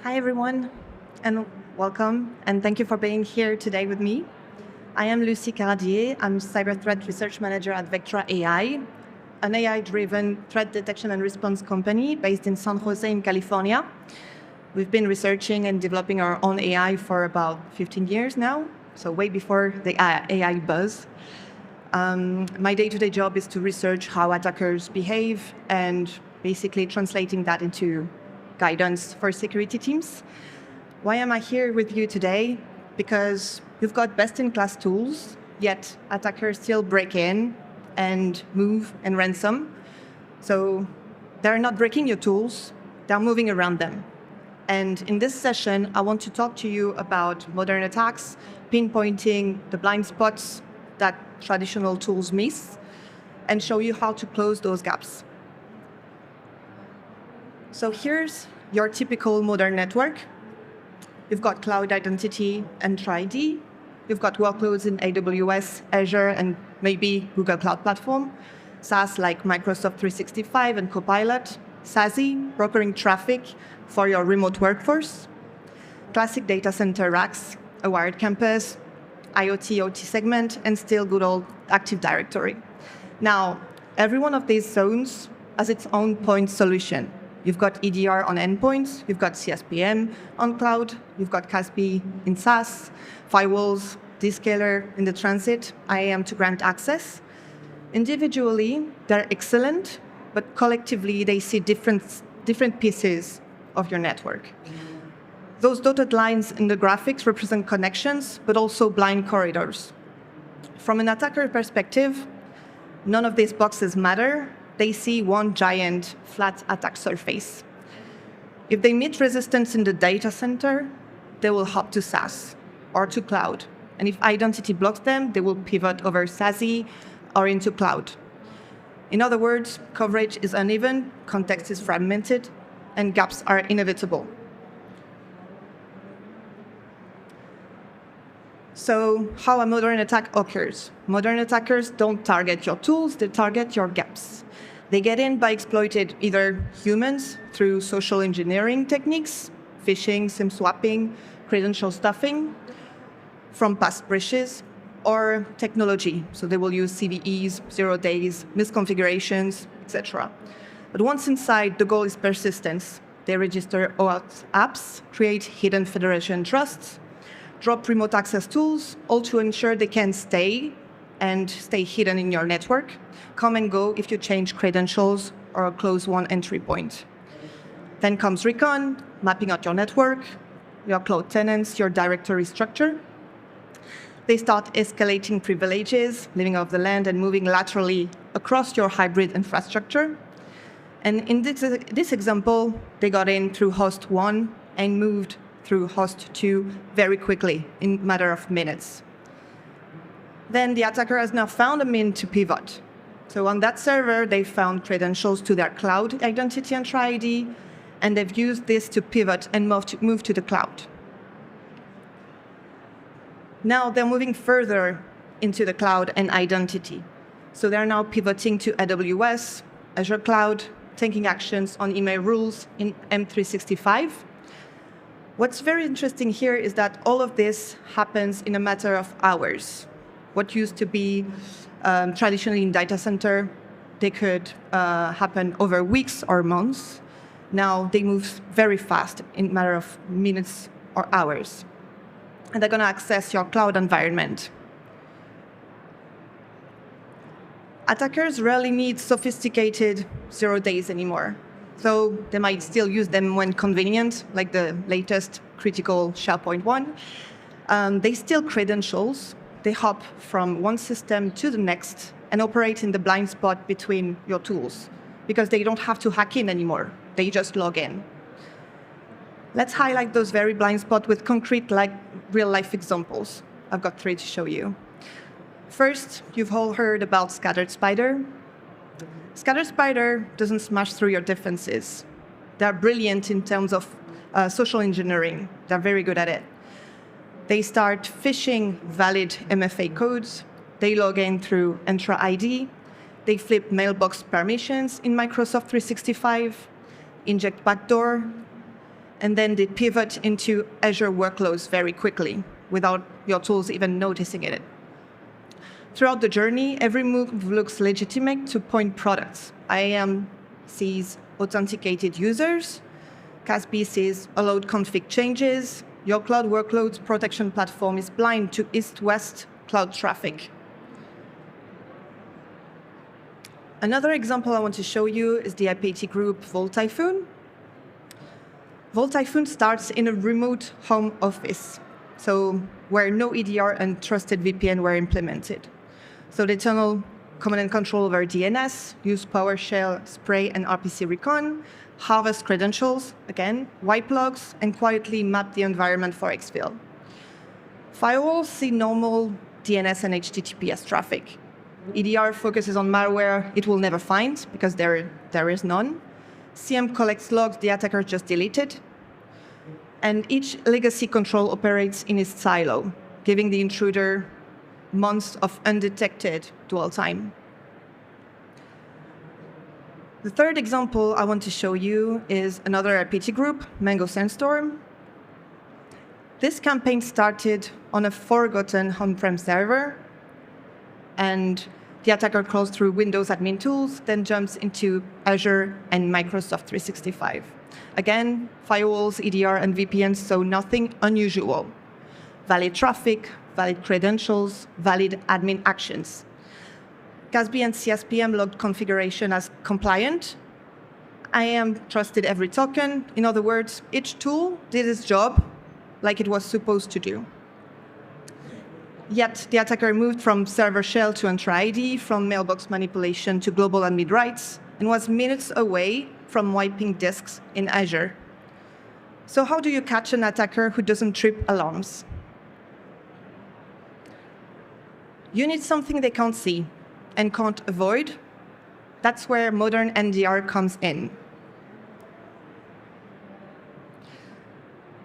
Hi, everyone, and welcome, and thank you for being here today with me. I am Lucie Caradier. I'm Cyber Threat Research Manager at Vectra AI, an AI-driven threat detection and response company based in San Jose in California. We've been researching and developing our own AI for about 15 years now, so way before the AI buzz. My day-to-day job is to research how attackers behave and basically translating that into guidance for security teams. Why am I here with you today? Because you've got best-in-class tools, yet attackers still break in and move and ransom. So they're not breaking your tools, they're moving around them. And in this session, I want to talk to you about modern attacks, pinpointing the blind spots that traditional tools miss, and show you how to close those gaps. So here's your typical modern network. You've got cloud identity and TriD. You've got workloads in AWS, Azure, and maybe Google Cloud Platform. SaaS like Microsoft 365 and Copilot. SASE, brokering traffic for your remote workforce. Classic data center racks, a wired campus, IoT, OT segment, and still good old Active Directory. Now, every one of these zones has its own point solution. You've got EDR on endpoints, you've got CSPM on cloud, you've got CASB in SaaS, firewalls, Zscaler in the transit, IAM to grant access. Individually, they're excellent, but collectively, they see different pieces of your network. Those dotted lines in the graphics represent connections, but also blind corridors. From an attacker perspective, none of these boxes matter. They see one giant flat attack surface. If they meet resistance in the data center, they will hop to SaaS or to cloud. And if identity blocks them, they will pivot over SASE or into cloud. In other words, coverage is uneven, context is fragmented, and gaps are inevitable. So how a modern attack occurs? Modern attackers don't target your tools, they target your gaps. They get in by exploiting either humans through social engineering techniques, phishing, SIM swapping, credential stuffing from past breaches, or technology. So they will use CVEs, 0 days, misconfigurations, etc. But once inside, the goal is persistence. They register OAuth apps, create hidden federation trusts, drop remote access tools, all to ensure they can stay hidden in your network, come and go if you change credentials or close one entry point. Then comes recon, mapping out your network, your cloud tenants, your directory structure. They start escalating privileges, living off the land and moving laterally across your hybrid infrastructure. And in this example, they got in through host 1 and moved through host 2 very quickly, in a matter of minutes. Then the attacker has now found a mean to pivot. So on that server, they found credentials to their cloud identity and TriD, and they've used this to pivot and move to the cloud. Now they're moving further into the cloud and identity. So they're now pivoting to AWS, Azure Cloud, taking actions on email rules in M365. What's very interesting here is that all of this happens in a matter of hours. What used to be traditionally in data center, they could happen over weeks or months. Now they move very fast in a matter of minutes or hours. And they're going to access your cloud environment. Attackers rarely need sophisticated 0 days anymore. So they might still use them when convenient, like the latest critical SharePoint one. They steal credentials. They hop from one system to the next and operate in the blind spot between your tools because they don't have to hack in anymore. They just log in. Let's highlight those very blind spots with concrete, like real-life examples. I've got 3 to show you. First, you've all heard about Scattered Spider. Scattered Spider doesn't smash through your defenses. They're brilliant in terms of social engineering. They're very good at it. They start phishing valid MFA codes. They log in through Entra ID. They flip mailbox permissions in Microsoft 365, inject backdoor, and then they pivot into Azure workloads very quickly without your tools even noticing it. Throughout the journey, every move looks legitimate to point products. IAM sees authenticated users. CASB sees allowed config changes. Your cloud workloads protection platform is blind to east-west cloud traffic. Another example I want to show you is the IPT group Volt Typhoon. Volt Typhoon starts in a remote home office, so where no EDR and trusted VPN were implemented. So they tunnel command and control over DNS, use PowerShell, Spray, and RPC Recon, harvest credentials, again, wipe logs, and quietly map the environment for exfil. Firewalls see normal DNS and HTTPS traffic. EDR focuses on malware it will never find because there is none. CM collects logs the attacker just deleted. And each legacy control operates in its silo, giving the intruder months of undetected dwell time. The third example I want to show you is another IPT group, Mango Sandstorm. This campaign started on a forgotten on-prem server, and the attacker crawls through Windows admin tools, then jumps into Azure and Microsoft 365. Again, firewalls, EDR, and VPNs saw nothing unusual. Valid traffic, valid credentials, valid admin actions. CASB and CSPM logged configuration as compliant. IAM trusted every token. In other words, each tool did its job like it was supposed to do. Yet the attacker moved from server shell to Entra ID, from mailbox manipulation to global admin rights, and was minutes away from wiping disks in Azure. So how do you catch an attacker who doesn't trip alarms? You need something they can't see and can't avoid. That's where modern NDR comes in.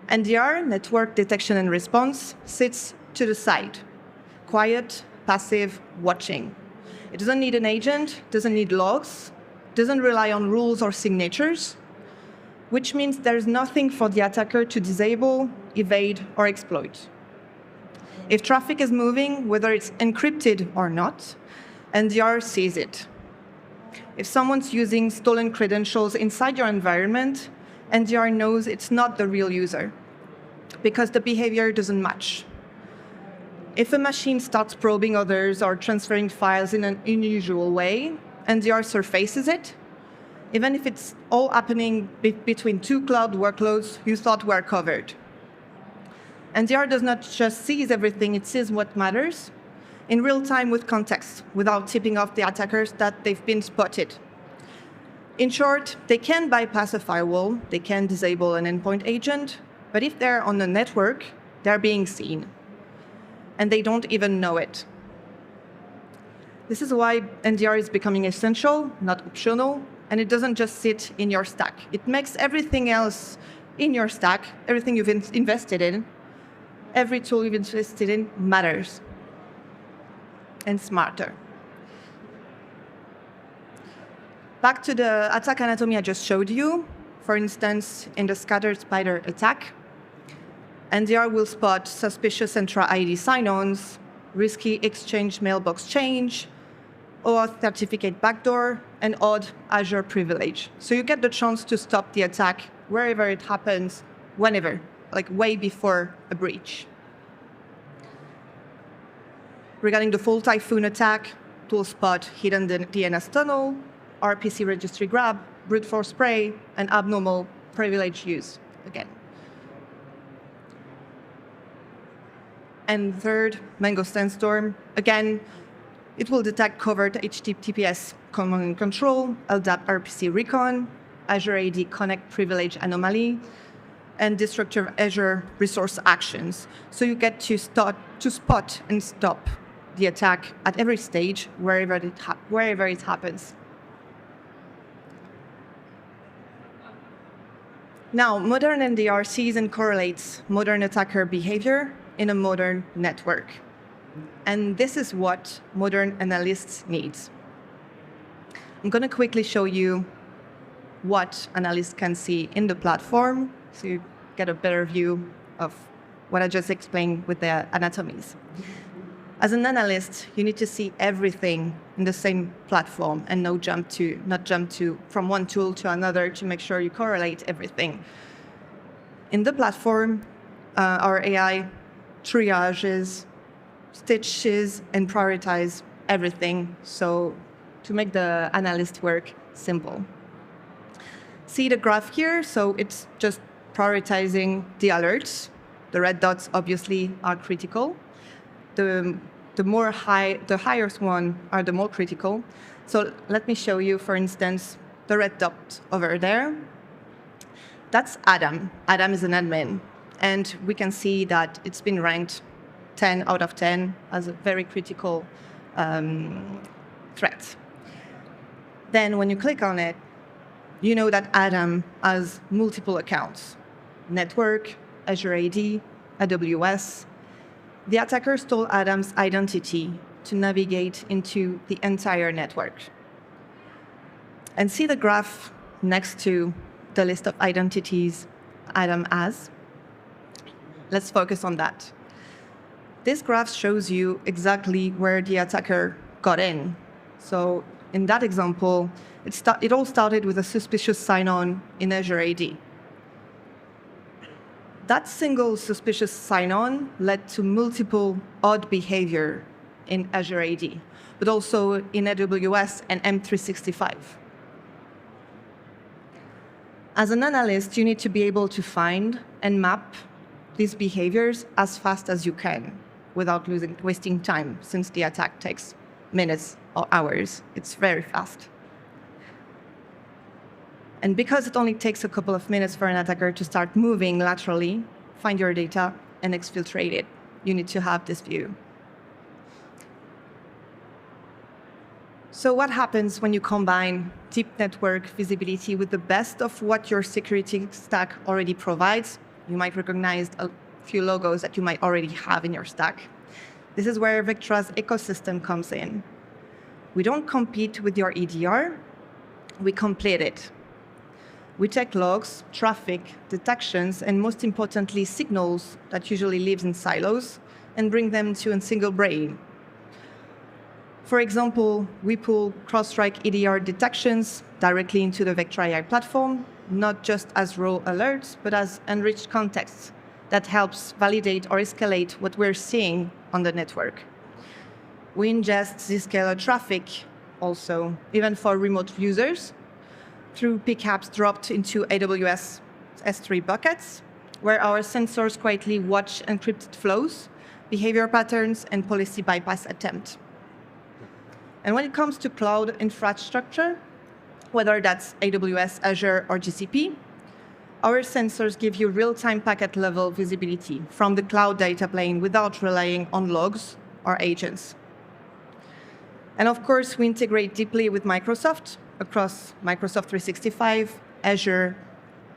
NDR, network detection and response, sits to the side. Quiet, passive, watching. It doesn't need an agent, doesn't need logs, doesn't rely on rules or signatures, which means there's nothing for the attacker to disable, evade, or exploit. If traffic is moving, whether it's encrypted or not, NDR sees it. If someone's using stolen credentials inside your environment, NDR knows it's not the real user because the behavior doesn't match. If a machine starts probing others or transferring files in an unusual way, NDR surfaces it, even if it's all happening between two cloud workloads you thought were covered. NDR does not just seize everything, it sees what matters in real time with context, without tipping off the attackers that they've been spotted. In short, they can bypass a firewall, they can disable an endpoint agent, but if they're on the network, they're being seen. And they don't even know it. This is why NDR is becoming essential, not optional, and it doesn't just sit in your stack. It makes everything else in your stack, everything you've invested in, every tool you've invested in matters and smarter. Back to the attack anatomy I just showed you. For instance, in the scattered spider attack, NDR will spot suspicious Entra ID sign-ons, risky exchange mailbox change, OAuth certificate backdoor, and odd Azure privilege. So you get the chance to stop the attack wherever it happens, whenever, like way before a breach. Regarding the full Typhoon attack, tool spot hidden DNS tunnel, RPC registry grab, brute force spray, and abnormal privilege use again. And third, Mango Sandstorm. Again, it will detect covert HTTPS command and control, LDAP RPC recon, Azure AD connect privilege anomaly, and destructive Azure resource actions. So you get to spot and stop the attack at every stage, wherever it happens. Now, modern NDR sees and correlates modern attacker behavior in a modern network. And this is what modern analysts need. I'm going to quickly show you what analysts can see in the platform. so you get a better view of what I just explained with the anatomies. As an analyst, you need to see everything in the same platform and not jump to from one tool to another to make sure you correlate everything. In the platform, our AI triages, stitches, and prioritize everything, so to make the analyst work simple. See the graph here? So it's just prioritizing the alerts. The red dots obviously are critical. The highest one are the more critical. So let me show you, for instance, the red dot over there. That's Adam. Adam is an admin. And we can see that it's been ranked 10 out of 10 as a very critical threat. Then when you click on it, you know that Adam has multiple accounts: network, Azure AD, AWS. The attacker stole Adam's identity to navigate into the entire network. And see the graph next to the list of identities Adam has? Let's focus on that. This graph shows you exactly where the attacker got in. So in that example, it all started with a suspicious sign-on in Azure AD. That single suspicious sign-on led to multiple odd behavior in Azure AD, but also in AWS and M365. As an analyst, you need to be able to find and map these behaviors as fast as you can without wasting time, since the attack takes minutes or hours. It's very fast. And because it only takes a couple of minutes for an attacker to start moving laterally, find your data, and exfiltrate it, you need to have this view. So what happens when you combine deep network visibility with the best of what your security stack already provides? You might recognize a few logos that you might already have in your stack. This is where Vectra's ecosystem comes in. We don't compete with your EDR, we complete it. We take logs, traffic, detections, and most importantly, signals that usually lives in silos and bring them to a single brain. For example, we pull CrowdStrike EDR detections directly into the Vectra AI platform, not just as raw alerts, but as enriched context that helps validate or escalate what we're seeing on the network. We ingest Zscaler traffic also, even for remote users, through pickups dropped into AWS S3 buckets, where our sensors quietly watch encrypted flows, behavior patterns, and policy bypass attempts. And when it comes to cloud infrastructure, whether that's AWS, Azure, or GCP, our sensors give you real-time packet-level visibility from the cloud data plane without relying on logs or agents. And of course, we integrate deeply with Microsoft across Microsoft 365, Azure,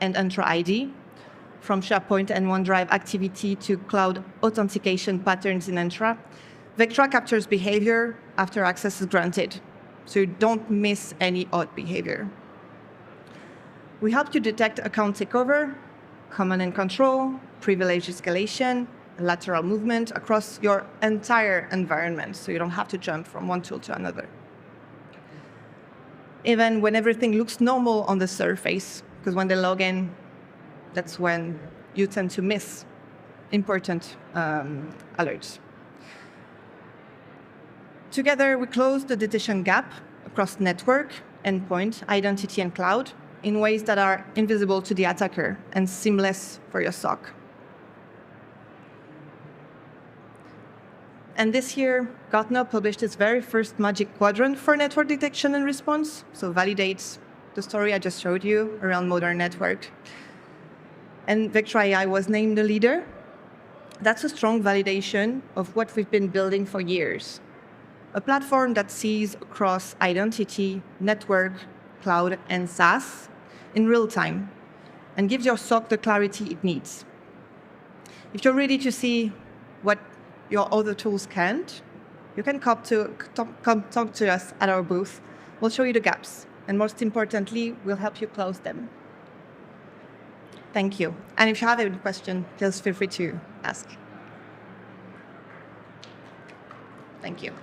and Entra ID, from SharePoint and OneDrive activity to cloud authentication patterns in Entra. Vectra captures behavior after access is granted, so you don't miss any odd behavior. We help you detect account takeover, command and control, privilege escalation, and lateral movement across your entire environment, so you don't have to jump from one tool to another. Even when everything looks normal on the surface, because when they log in, that's when you tend to miss important alerts. Together, we close the detection gap across network, endpoint, identity, and cloud in ways that are invisible to the attacker and seamless for your SOC. And this year, Gartner published its very first Magic Quadrant for network detection and response, so validates the story I just showed you around modern network. And Vectra AI was named the leader. That's a strong validation of what we've been building for years. A platform that sees across identity, network, cloud, and SaaS in real time and gives your SOC the clarity it needs. If you're ready to see what your other tools can't, you can come talk to us at our booth. We'll show you the gaps, and most importantly, we'll help you close them. Thank you. And if you have any question, just feel free to ask. Thank you.